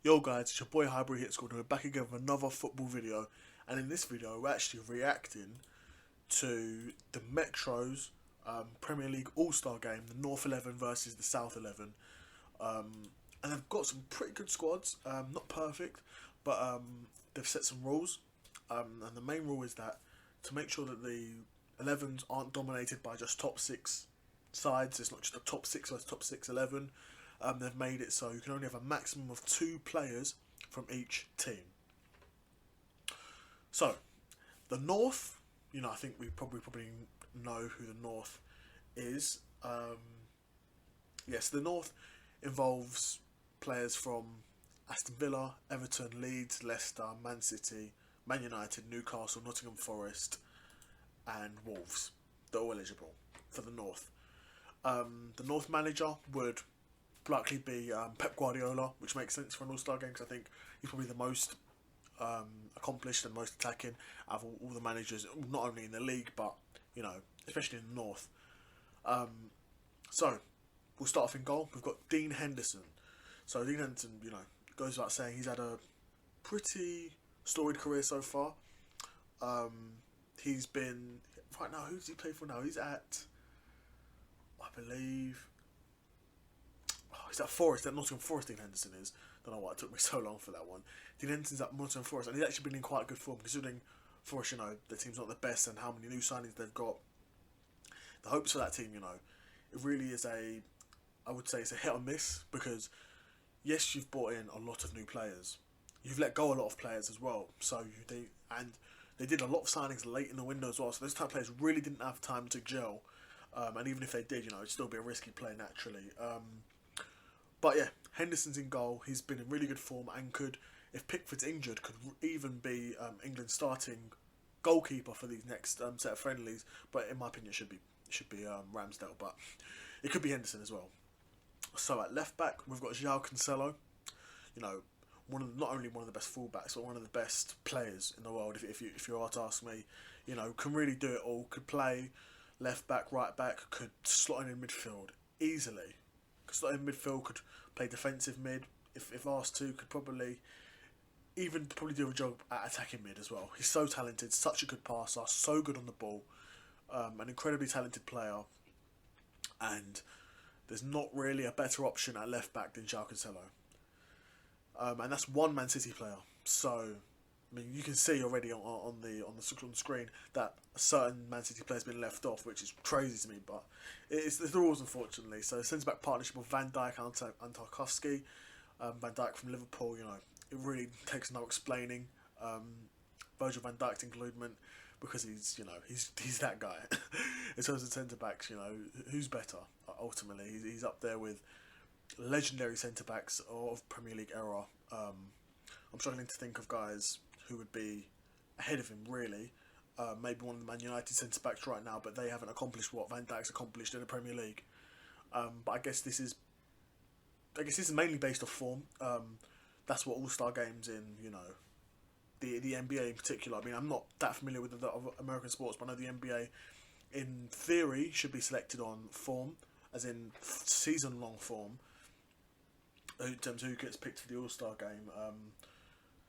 Yo guys, it's your boy Hybrid Hit Squad and we're back again with another football video. And in this video we're actually reacting to the Metro's Premier League All-Star game, the North 11 versus the South 11. And they've got some pretty good squads, not perfect, but they've set some rules. And the main rule is that to make sure that the 11s aren't dominated by just top 6 sides, it's not just a top 6 versus top 6 11. They've made it so you can only have a maximum of 2 players from each team. So, the North, I think we probably know who the North is. Yes, the North involves players from Aston Villa, Everton, Leeds, Leicester, Man City, Man United, Newcastle, Nottingham Forest, and Wolves. They're all eligible for the North. The North manager would likely be Pep Guardiola, which makes sense for an All-Star game because I think he's probably the most accomplished and most attacking out of all the managers, not only in the league but especially in the North. So we'll start off in goal. We've got Dean Henderson. So Dean Henderson, goes without saying he's had a pretty storied career so far. He's been right now. Who does he play for now? He's at, I believe. He's at Forest, at Nottingham Forest. Dean Henderson is. Don't know why it took me so long for that one. Dean Henderson's at Nottingham Forest, and he's actually been in quite good form considering Forest, the team's not the best, and how many new signings they've got. The hopes for that team, it really is I would say it's a hit or miss because yes, you've brought in a lot of new players, you've let go a lot of players as well. So they did a lot of signings late in the window as well. So those type of players really didn't have time to gel, and even if they did, it'd still be a risky play naturally. But yeah, Henderson's in goal. He's been in really good form and could, if Pickford's injured, could even be England's starting goalkeeper for these next set of friendlies. But in my opinion, it should be Ramsdale, but it could be Henderson as well. So at left back, we've got João Cancelo. Not only one of the best fullbacks, but one of the best players in the world. If you are to ask me, can really do it all. Could play left back, right back. Could slot in midfield easily. Could slot in midfield. Could play defensive mid if asked to. Could probably do a job at attacking mid as well. He's so talented, such a good passer, so good on the ball, an incredibly talented player, and there's not really a better option at left back than João Cancelo. And that's one Man City player. So, you can see already on the screen that a certain Man City player's been left off, which is crazy to me, but it's the rules, unfortunately. So, centre back partnership with Van Dijk and Tarkowski. Van Dijk from Liverpool, it really takes no explaining. Virgil van Dijk's inclusion because he's that guy. In terms of centre backs, who's better ultimately? He's up there with legendary centre backs of Premier League era. I'm struggling to think of guys who would be ahead of him really. Maybe one of the Man United centre backs right now, but they haven't accomplished what Van Dijk's accomplished in the Premier League. But I guess this is mainly based off form. That's what All-Star games in the NBA in particular. I'm not that familiar with the other American sports, but I know the NBA in theory should be selected on form, as in season-long form, in terms of who gets picked for the All-Star game.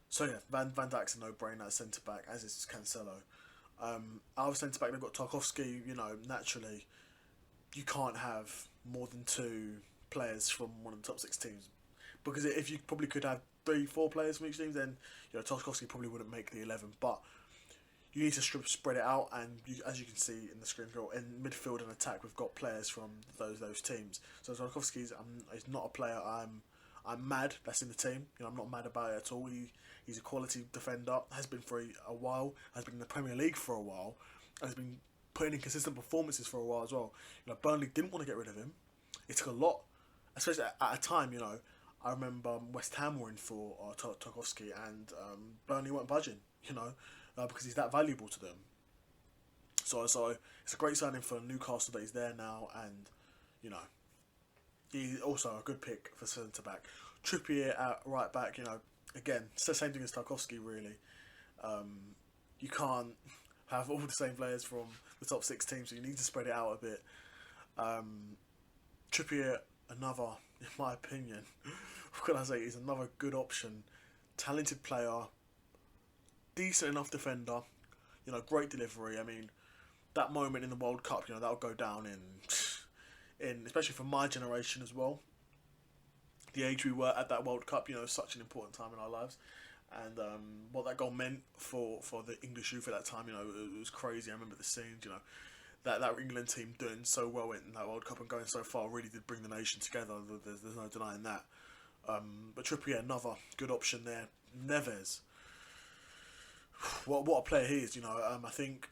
So yeah, Van Dijk's a no-brainer at centre-back, as is Cancelo. Our centre-back, they've got Tarkowski. Naturally, you can't have more than 2 players from one of the top 6 teams, because if you probably could have 3-4 players from each team, then Tarkowski probably wouldn't make the 11. But you need to spread it out, and as you can see in the screen, in midfield and attack, we've got players from those teams. So Tarkowski is not a player I'm mad that's in the team. I'm not mad about it at all. He's a quality defender, has been for a while, has been in the Premier League for a while, and has been putting in consistent performances for a while as well. Burnley didn't want to get rid of him. It took a lot, especially at a time. I remember West Ham were in for Tarkowski, and Burnley weren't budging. Because he's that valuable to them. So it's a great signing for Newcastle that he's there now, and he's also a good pick for centre back. Trippier at right back, again, it's the same thing as Tarkowski really. You can't have all the same players from the top 6 teams, so you need to spread it out a bit. Trippier, another, in my opinion, what can I say? He's another good option, talented player, decent enough defender. You know, great delivery. I mean, that moment in the World Cup, you know, that'll go down in especially for my generation as well. The age we were at that World Cup, you know, such an important time in our lives, and what that goal meant for the English youth at that time, you know, it was crazy. I remember the scenes, you know, that England team doing so well in that World Cup and going so far really did bring the nation together. There's no denying that. But Trippier, another good option there. Neves, what a player he is. You know, I think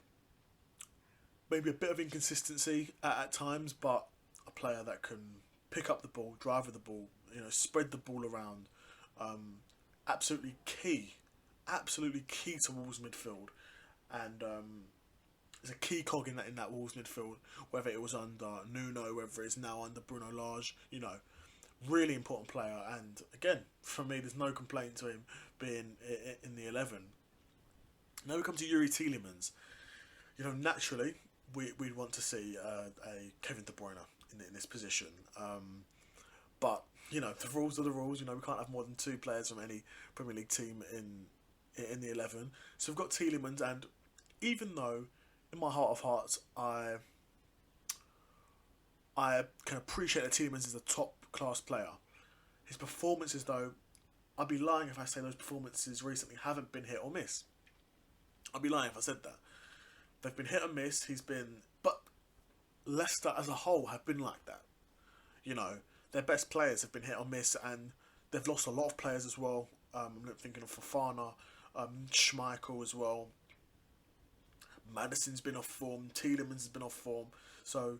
maybe a bit of inconsistency at times, but a player that can pick up the ball, drive with the ball, you know, spread the ball around. Absolutely key to Wolves midfield, and is a key cog in that Wolves midfield. Whether it was under Nuno, whether it's now under Bruno Lage, you know, really important player. And again, for me, there's no complaint to him being in the 11. Now we come to Yuri Tielemans. You know, naturally, we'd want to see a Kevin De Bruyne in this position. But, you know, the rules are the rules. You know, we can't have more than 2 players from any Premier League team in the 11. So we've got Tielemans, and even though, in my heart of hearts, I can appreciate that Tielemans is a top-class player, his performances, though, I'd be lying if I say those performances recently haven't been hit or miss. I'd be lying if I said that. They've been hit or miss. But Leicester as a whole have been like that. You know, their best players have been hit or miss, and they've lost a lot of players as well. I'm thinking of Fofana, Schmeichel as well. Maddison's been off form. Tielemans has been off form. So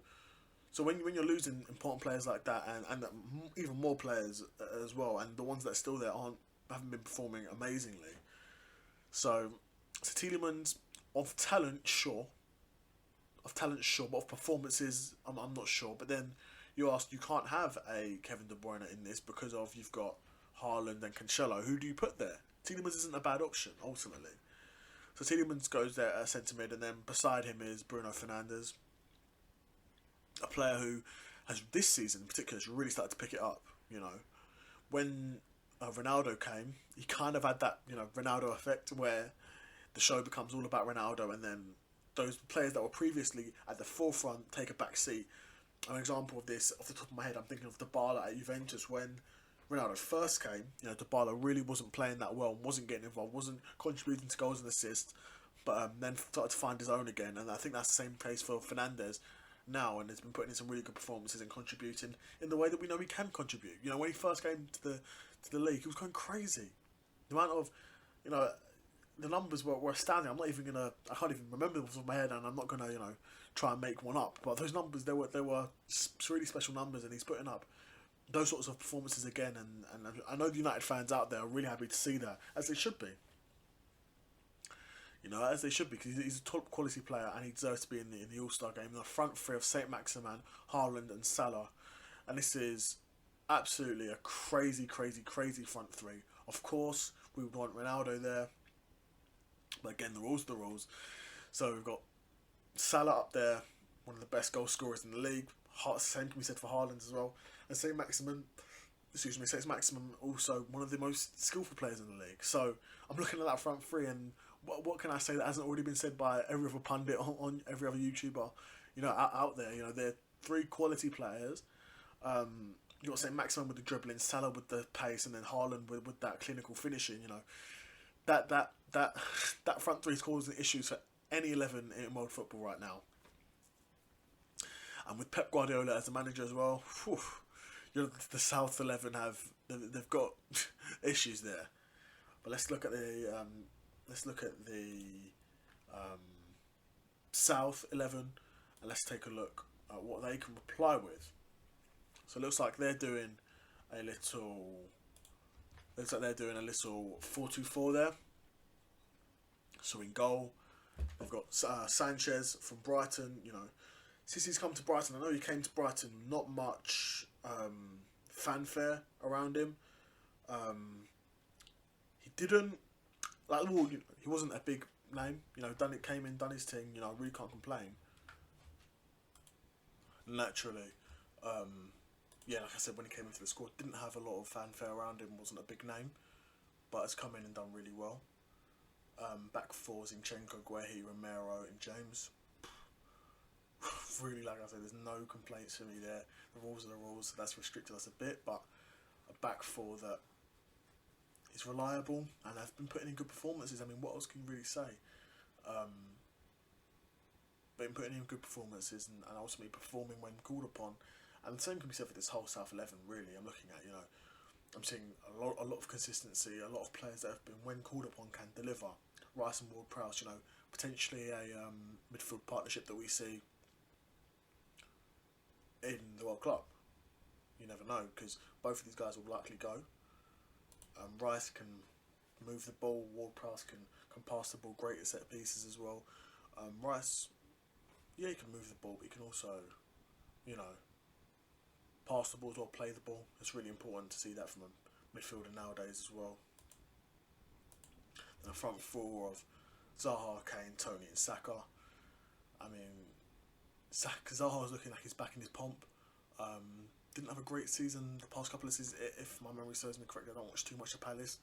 when you're losing important players like that, and even more players as well, and the ones that are still there haven't been performing amazingly. So Tielemans, of talent, sure. But of performances, I'm not sure. But then you can't have a Kevin De Bruyne in this because you've got Haaland and Cancelo. Who do you put there? Tielemans isn't a bad option, ultimately. So Tielemans goes there at centre mid, and then beside him is Bruno Fernandes, a player who has, this season in particular, has really started to pick it up. You know, when Ronaldo came, he kind of had that, you know, Ronaldo effect where the show becomes all about Ronaldo, and then those players that were previously at the forefront take a back seat. An example of this, off the top of my head, I'm thinking of Dybala at Juventus. When Ronaldo first came, you know, Dybala really wasn't playing that well, wasn't getting involved, wasn't contributing to goals and assists, but then started to find his own again. And I think that's the same case for Fernandes now, and has been putting in some really good performances and contributing in the way that we know he can contribute. You know, when he first came to the league, he was going crazy. The amount of, you know, the numbers were astounding. I can't even remember them off the top of my head, and I'm not gonna, you know, try and make one up. But those numbers, they were really special numbers, and he's putting up those sorts of performances again. And I know the United fans out there are really happy to see that, as they should be. You know, as they should be, because he's a top quality player, and he deserves to be in the All-Star game. The front three of Saint Maximin, Haaland, and Salah, and this is absolutely a crazy front three. Of course, we would want Ronaldo there. But again, the rules are the rules. So we've got Salah up there, one of the best goal scorers in the league. Same can be said for Haaland as well. And Saint Maximin also one of the most skillful players in the league. So I'm looking at that front three, and what can I say that hasn't already been said by every other pundit on every other YouTuber, you know, out there. You know, they're 3 quality players. You've got Saint Maximin with the dribbling, Salah with the pace, and then Haaland with that clinical finishing. You know, that front three is causing issues for any 11 in world football right now. And with Pep Guardiola as the manager as well, you know, the South 11 they've got issues there. But let's look at the South 11, and let's take a look at what they can reply with. So it looks like they're doing a little 4-2-4 there. So in goal, they've got Sanchez from Brighton. You know, since he's come to Brighton, I know he came to Brighton, not much fanfare around him. He didn't he wasn't a big name. You know, came in, done his thing. You know, I really can't complain. Naturally, yeah, like I said, when he came into the squad, didn't have a lot of fanfare around him, wasn't a big name, but has come in and done really well. Back four, Zinchenko, Guehi, Romero and James. Really, like I said, there's no complaints for me there. The rules are the rules, so that's restricted us a bit, but a back four that is reliable and have been putting in good performances. I mean, what else can you really say? Been putting in good performances and ultimately performing when called upon. And the same can be said for this whole South 11, really. I'm looking at, I'm seeing a lot of consistency, a lot of players that have been, when called upon, can deliver. Rice and Ward-Prowse, potentially a midfield partnership that we see in the World Club. You never know, because both of these guys will likely go. Rice can move the ball, Ward-Prowse can pass the ball great at set pieces as well. Rice, yeah, he can move the ball, but he can also, pass the ball as well, play the ball. It's really important to see that from a midfielder nowadays as well. And a front four of Zaha, Kane, Tony and Saka. I mean, Zaha's looking like he's back in his pomp. Didn't have a great season the past couple of seasons, if my memory serves me correctly. I don't watch too much of Palace,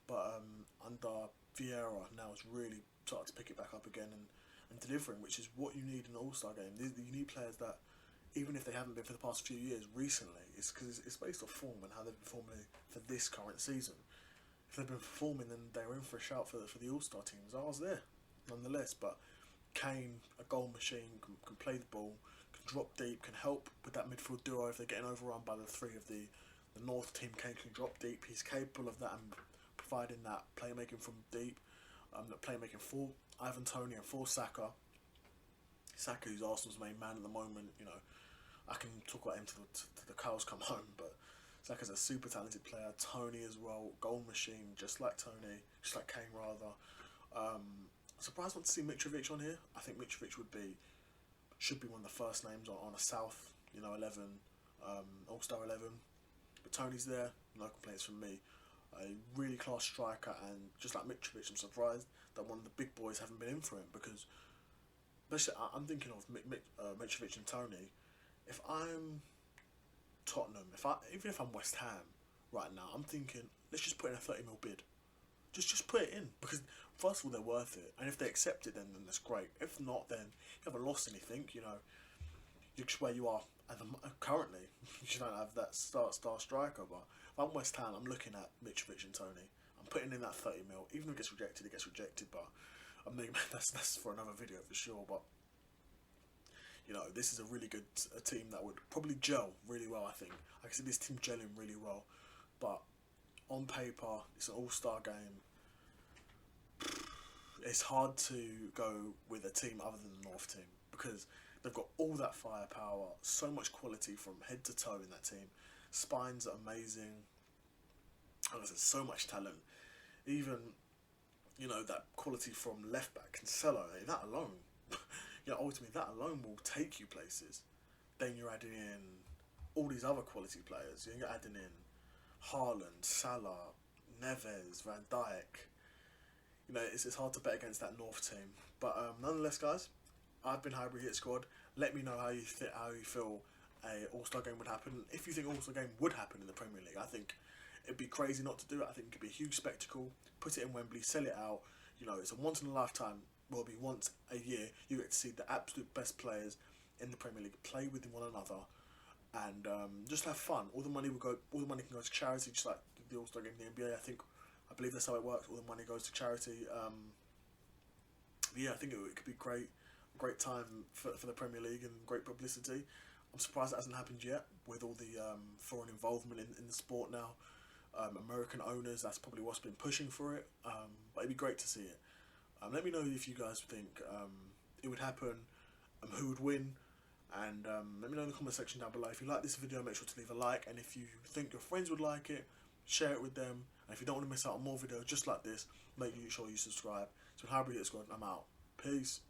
but under Vieira now has really started to pick it back up again and delivering, which is what you need in an All-Star game. You need players that, even if they haven't been for the past few years, recently, it's because it's based off form and how they've been performing for this current season. If they've been performing, then they're in for a shout for the All-Star teams. I was there, nonetheless, but Kane, a goal machine, can play the ball, can drop deep, can help with that midfield duo if they're getting overrun by the three of the North team. Kane can drop deep. He's capable of that and providing that playmaking from deep, that playmaking for Ivan Toney and for Saka. Saka, who's Arsenal's main man at the moment, I can talk about him to the cows come home, but Saka's a super talented player. Toney as well, goal machine, just like Toney, just like Kane rather. Surprised not to see Mitrovic on here. I think Mitrovic should be one of the first names on a South, 11, All-Star 11. But Tony's there, no complaints from me. A really class striker, and just like Mitrovic, I'm surprised that one of the big boys haven't been in for him, because especially I'm thinking of Mitrovic and Toney. If I'm Tottenham, even if I'm West Ham right now, I'm thinking, let's just put in a 30 mil bid. Just put it in, because first of all, they're worth it, and if they accept it, then that's great. If not, then you haven't lost anything. You're just where you are currently. You don't have that star striker, but if I'm West Ham, I'm looking at Mitrovic and Toney. I'm putting in that 30 mil. Even if it gets rejected, it gets rejected, but I mean, that's for another video for sure. But this is a really good team that would probably gel really well. I think I can see this team gelling really well, but on paper, it's an all-star game. It's hard to go with a team other than the North team, because they've got all that firepower, so much quality from head to toe in that team. Spines are amazing. Like I said, so much talent. Even, that quality from left back, Cancelo, that alone, ultimately that alone will take you places. Then you're adding in all these other quality players. You're adding in Haaland, Salah, Neves, Van Dijk. It's hard to bet against that North team. But nonetheless, guys, I've been Hybrid Hit Squad. Let me know how you feel a All-Star game would happen. If you think All-Star game would happen in the Premier League, I think it'd be crazy not to do it. I think it could be a huge spectacle. Put it in Wembley, sell it out. It's a once in a lifetime. Will be once a year. You get to see the absolute best players in the Premier League play with one another, and just have fun. All the money can go to charity, just like the All-Star game in the NBA. I believe that's how it works. All the money goes to charity. I think it could be great time for the Premier League and great publicity. I'm surprised it hasn't happened yet with all the foreign involvement in the sport now. American owners, that's probably what's been pushing for it. But it'd be great to see it. Let me know if you guys think it would happen, who would win, and let me know in the comment section down below. If you like this video, make sure to leave a like, and if you think your friends would like it, share it with them. And if you don't want to miss out on more videos just like this, make sure you subscribe. So Hybrid Hit Squad, I'm out. Peace.